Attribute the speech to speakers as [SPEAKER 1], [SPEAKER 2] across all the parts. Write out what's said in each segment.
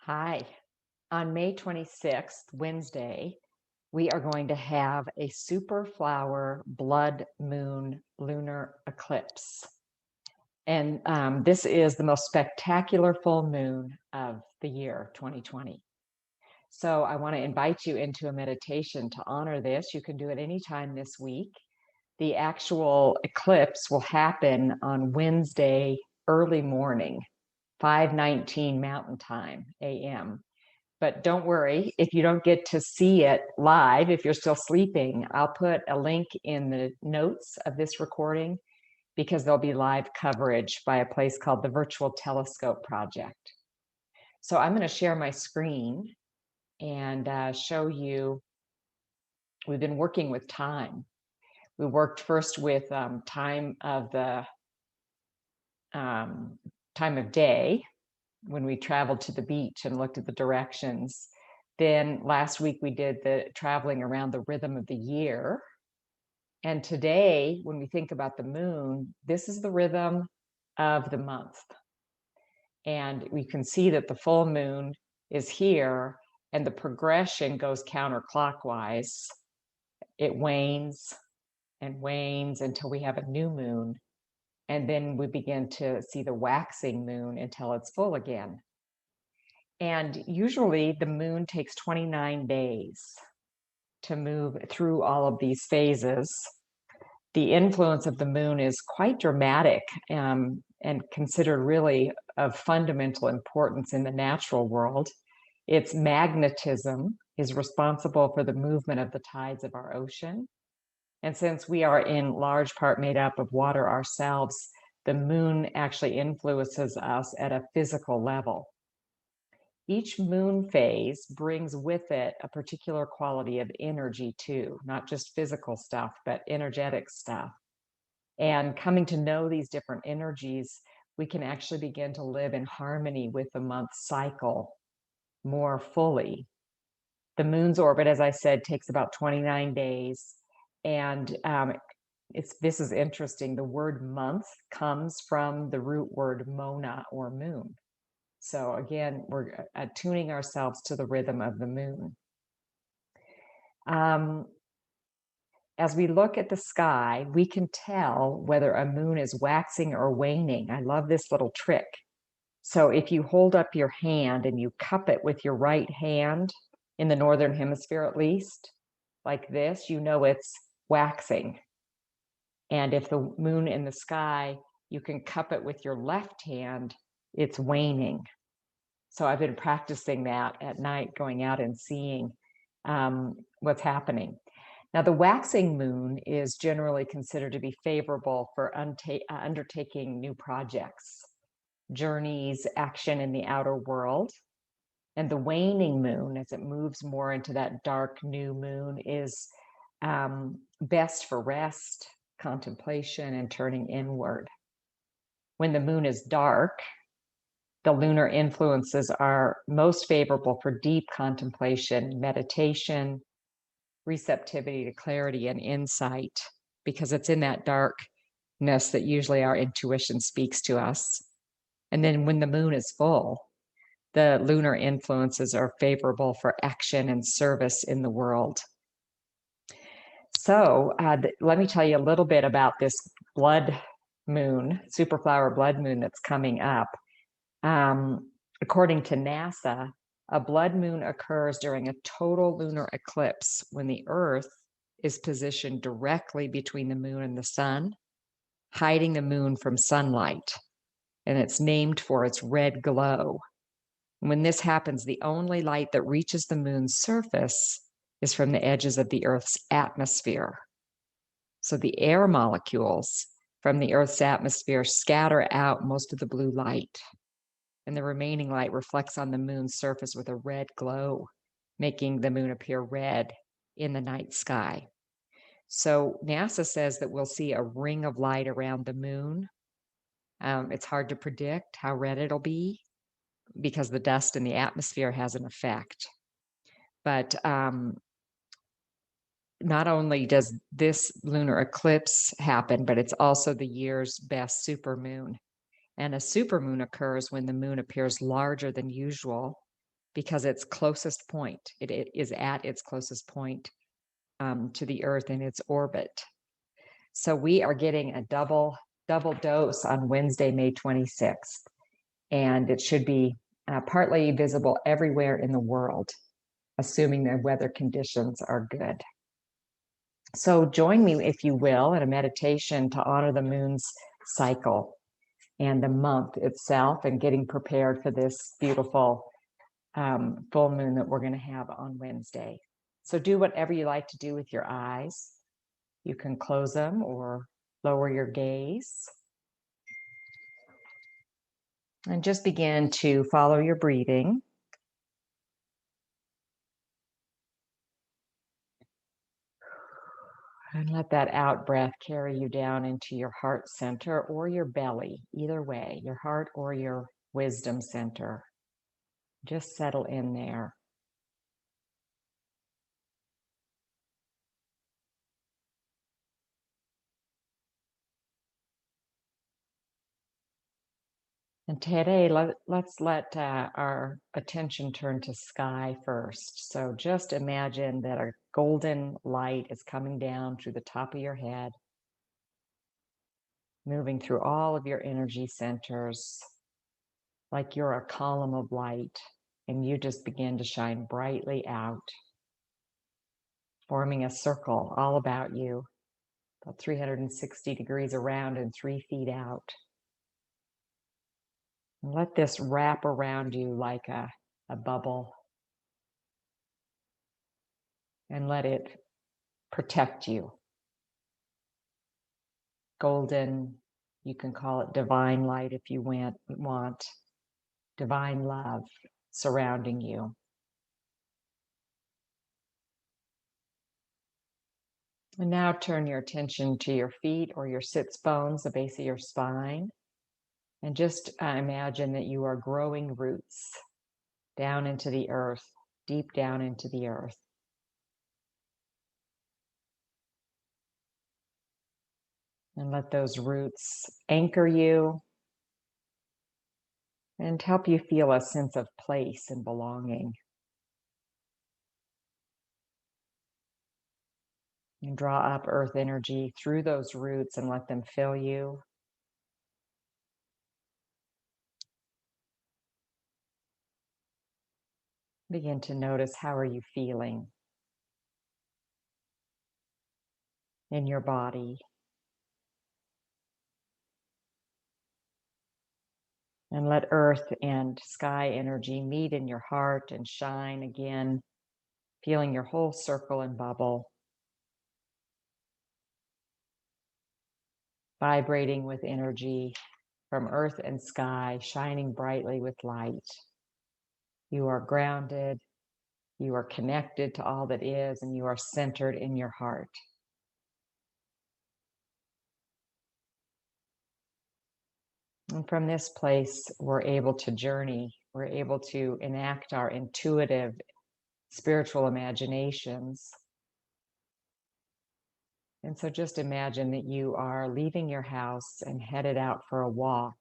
[SPEAKER 1] Hi. On May 26th, Wednesday, we are going to have a super flower blood moon lunar eclipse. And this is the most spectacular full moon of the year 2020. So I want to invite you into a meditation to honor this. You can do it anytime this week. The actual eclipse will happen on Wednesday early morning, 5:19 Mountain Time, AM. But don't worry, if you don't get to see it live, if you're still sleeping, I'll put a link in the notes of this recording because there'll be live coverage by a place called the Virtual Telescope Project. So I'm going to share my screen and show you. We've been working with time. We worked first with time of the time of day when we traveled to the beach and looked at the directions. Then last week we did the traveling around the rhythm of the year. And today, when we think about the moon, this is the rhythm of the month. And we can see that the full moon is here and the progression goes counterclockwise. It wanes and wanes until we have a new moon. And then we begin to see the waxing moon until it's full again. And usually the moon takes 29 days to move through all of these phases. The influence of the moon is quite dramatic and considered really of fundamental importance in the natural world. Its magnetism is responsible for the movement of the tides of our ocean. And since we are in large part made up of water ourselves, the moon actually influences us at a physical level. Each moon phase brings with it a particular quality of energy too, not just physical stuff, but energetic stuff. And coming to know these different energies, we can actually begin to live in harmony with the month cycle more fully. The moon's orbit, as I said, takes about 29 days. And this is interesting. The word month comes from the root word mona or moon. So again, we're attuning ourselves to the rhythm of the moon. As we look at the sky, we can tell whether a moon is waxing or waning. I love this little trick. So if you hold up your hand and you cup it with your right hand, in the northern hemisphere at least, like this, you know it's waxing. And if the moon in the sky, you can cup it with your left hand, it's waning. So I've been practicing that at night, going out and seeing what's happening. Now, the waxing moon is generally considered to be favorable for undertaking new projects, journeys, action in the outer world. And the waning moon, as it moves more into that dark new moon, is best for rest, contemplation, and turning inward. When the moon is dark, the lunar influences are most favorable for deep contemplation, meditation, receptivity to clarity and insight, because it's in that darkness that usually our intuition speaks to us. And then when the moon is full, the lunar influences are favorable for action and service in the world. So let me tell you a little bit about this blood moon, superflower blood moon that's coming up. According to NASA, a blood moon occurs during a total lunar eclipse when the Earth is positioned directly between the moon and the sun, hiding the moon from sunlight. And it's named for its red glow. When this happens, the only light that reaches the moon's surface is from the edges of the Earth's atmosphere. So the air molecules from the Earth's atmosphere scatter out most of the blue light, and the remaining light reflects on the moon's surface with a red glow, making the moon appear red in the night sky. So NASA says that we'll see a ring of light around the moon. It's hard to predict how red it'll be because the dust in the atmosphere has an effect. But not only does this lunar eclipse happen, but it's also the year's best supermoon. And a supermoon occurs when the moon appears larger than usual because its closest point, it is at its closest point to the Earth in its orbit. So we are getting a double dose on Wednesday, May 26th, and it should be partly visible everywhere in the world, assuming the weather conditions are good. So join me, if you will, in a meditation to honor the moon's cycle and the month itself, and getting prepared for this beautiful full moon that we're going to have on Wednesday. So do whatever you like to do with your eyes. You can close them or lower your gaze. And just begin to follow your breathing. And let that out breath carry you down into your heart center or your belly, either way, your heart or your wisdom center. Just settle in there. And today, let's let our attention turn to sky first. So just imagine that a golden light is coming down through the top of your head, moving through all of your energy centers, like you're a column of light, and you just begin to shine brightly out, forming a circle all about you, about 360 degrees around and 3 feet out. And let this wrap around you like a bubble, and let it protect you. Golden, you can call it divine light if you want, divine love surrounding you. And now turn your attention to your feet or your sits bones, the base of your spine. And just imagine that you are growing roots down into the earth, deep down into the earth. And let those roots anchor you and help you feel a sense of place and belonging. And draw up earth energy through those roots and let them fill you. Begin to notice, how are you feeling in your body? And let earth and sky energy meet in your heart and shine again, feeling your whole circle and bubble, vibrating with energy from earth and sky, shining brightly with light. You are grounded, you are connected to all that is, and you are centered in your heart. And from this place, we're able to journey, we're able to enact our intuitive spiritual imaginations. And so just imagine that you are leaving your house and headed out for a walk.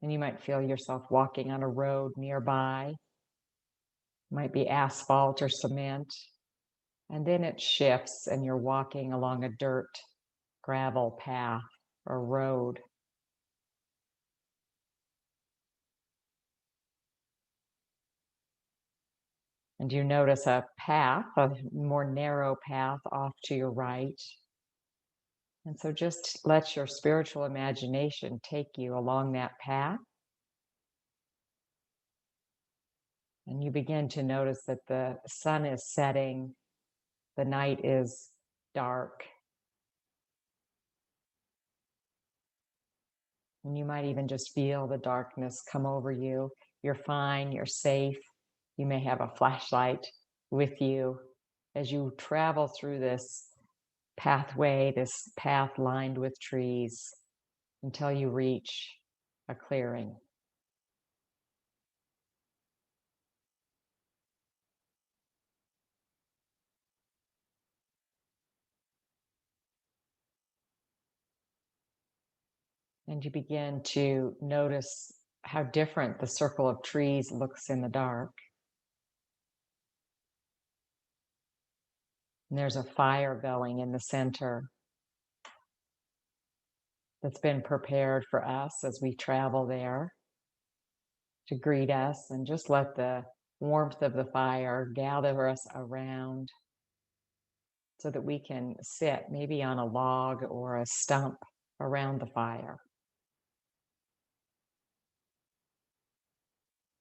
[SPEAKER 1] And you might feel yourself walking on a road nearby. It might be asphalt or cement. And then it shifts and you're walking along a dirt, gravel path or road. And you notice a path, a more narrow path off to your right. And so just let your spiritual imagination take you along that path. And you begin to notice that the sun is setting, the night is dark. And you might even just feel the darkness come over you. You're fine, you're safe. You may have a flashlight with you as you travel through this pathway, this path lined with trees, until you reach a clearing. And you begin to notice how different the circle of trees looks in the dark. And there's a fire going in the center that's been prepared for us as we travel there to greet us, and just let the warmth of the fire gather us around so that we can sit maybe on a log or a stump around the fire.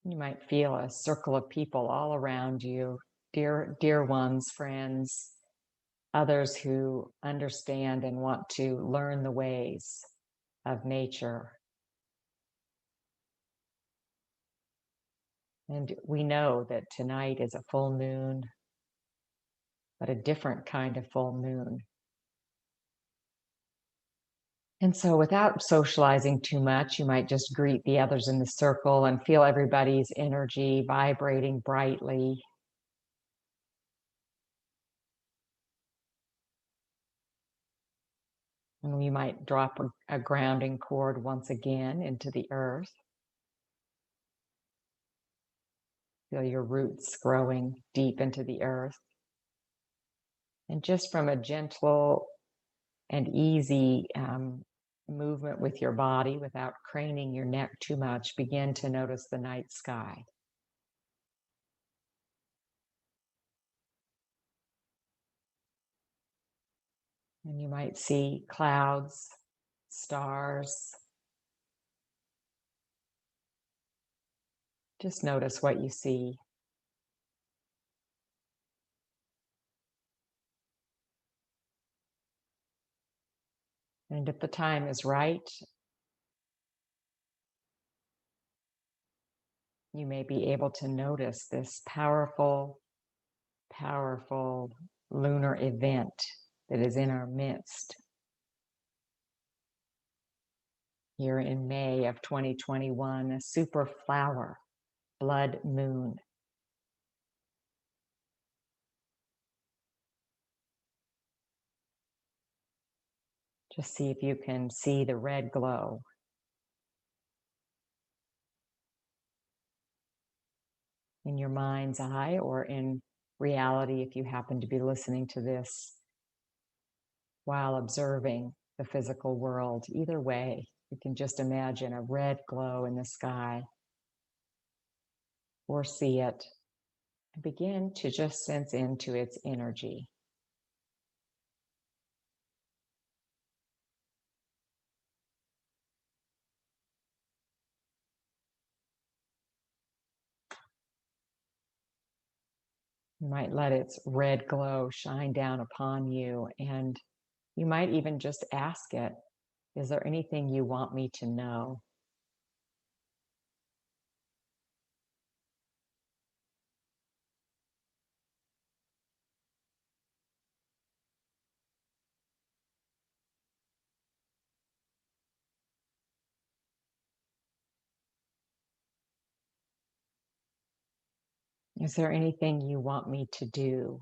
[SPEAKER 1] You might feel a circle of people all around you, dear ones, friends, others who understand and want to learn the ways of nature. And we know that tonight is a full moon, but a different kind of full moon. And so, without socializing too much, you might just greet the others in the circle and feel everybody's energy vibrating brightly. And you might drop a grounding cord once again into the earth. Feel your roots growing deep into the earth. And just from a gentle and easy movement with your body without craning your neck too much, begin to notice the night sky. And you might see clouds, stars. Just notice what you see. And if the time is right, you may be able to notice this powerful lunar event that is in our midst here in May of 2021, a super flower, blood moon. Just see if you can see the red glow. In your mind's eye, or in reality, if you happen to be listening to this while observing the physical world. Either way, you can just imagine a red glow in the sky or see it and begin to just sense into its energy. You might let its red glow shine down upon you, and you might even just ask it, is there anything you want me to know? Is there anything you want me to do?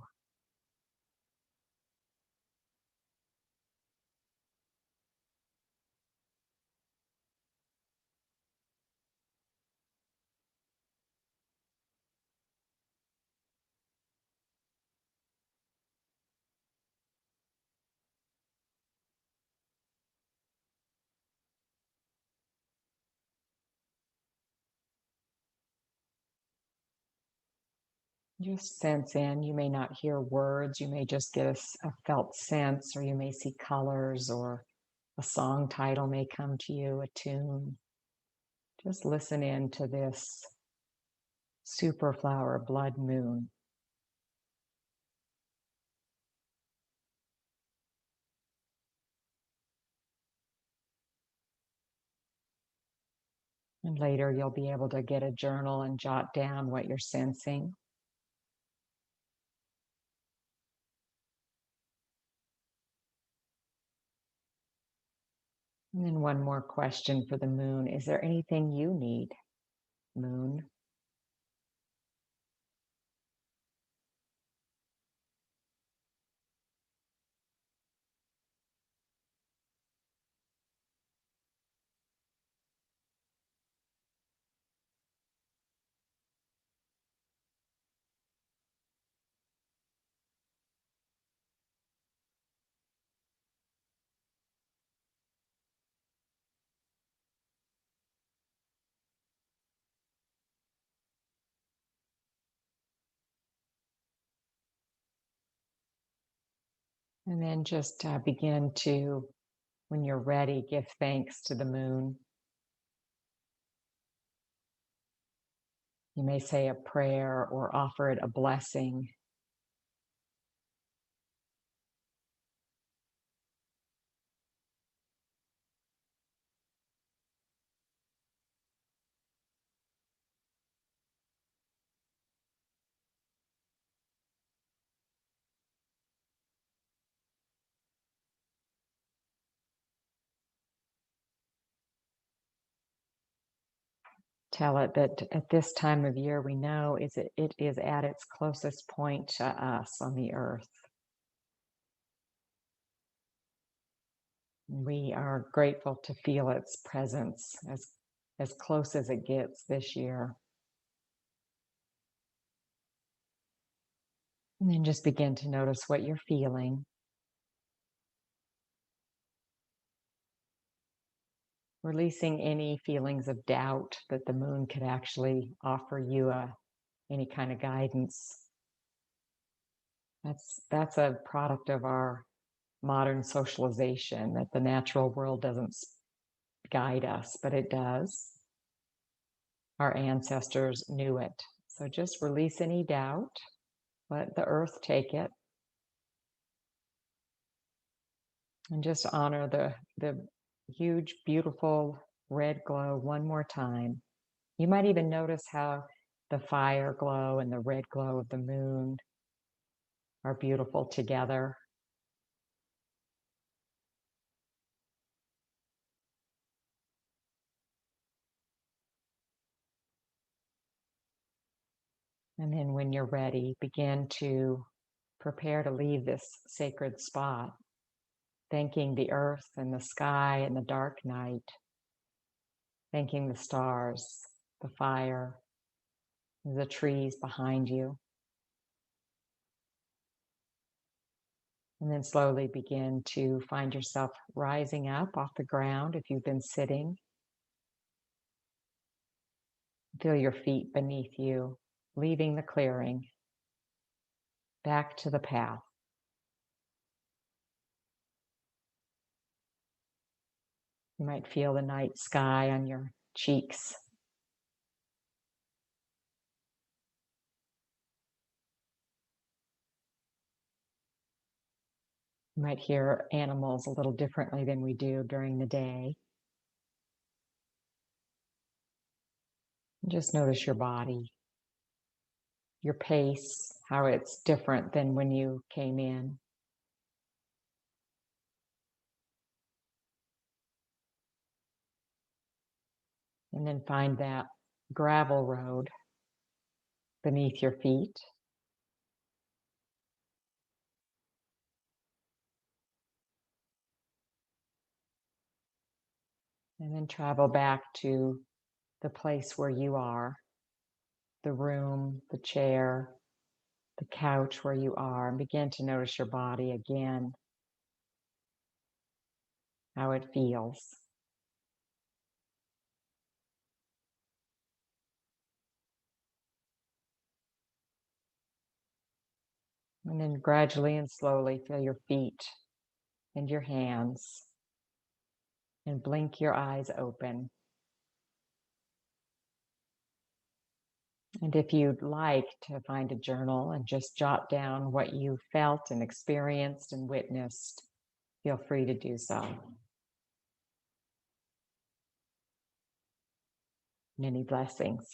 [SPEAKER 1] Just sense in. You may not hear words. You may just get a felt sense, or you may see colors, or a song title may come to you, a tune. Just listen in to this superflower blood moon. And later you'll be able to get a journal and jot down what you're sensing. And then one more question for the moon. Is there anything you need, moon? And then just begin to, when you're ready, give thanks to the moon. You may say a prayer or offer it a blessing. Tell it that at this time of year, we know it is at its closest point to us on the earth. We are grateful to feel its presence as close as it gets this year. And then just begin to notice what you're feeling. Releasing any feelings of doubt that the moon could actually offer you any kind of guidance. That's a product of our modern socialization, that the natural world doesn't guide us, but it does. Our ancestors knew it. So just release any doubt, let the earth take it, and just honor the huge, beautiful red glow one more time. You might even notice how the fire glow and the red glow of the moon are beautiful together. And then when you're ready, begin to prepare to leave this sacred spot, thanking the earth and the sky and the dark night, thanking the stars, the fire, the trees behind you. And then slowly begin to find yourself rising up off the ground if you've been sitting. Feel your feet beneath you, leaving the clearing, back to the path. You might feel the night sky on your cheeks. You might hear animals a little differently than we do during the day. Just notice your body, your pace, how it's different than when you came in. And then find that gravel road beneath your feet. And then travel back to the place where you are, the room, the chair, the couch where you are, and begin to notice your body again, how it feels. And then gradually and slowly feel your feet and your hands, and blink your eyes open. And if you'd like to find a journal and just jot down what you felt and experienced and witnessed, feel free to do so. Many blessings.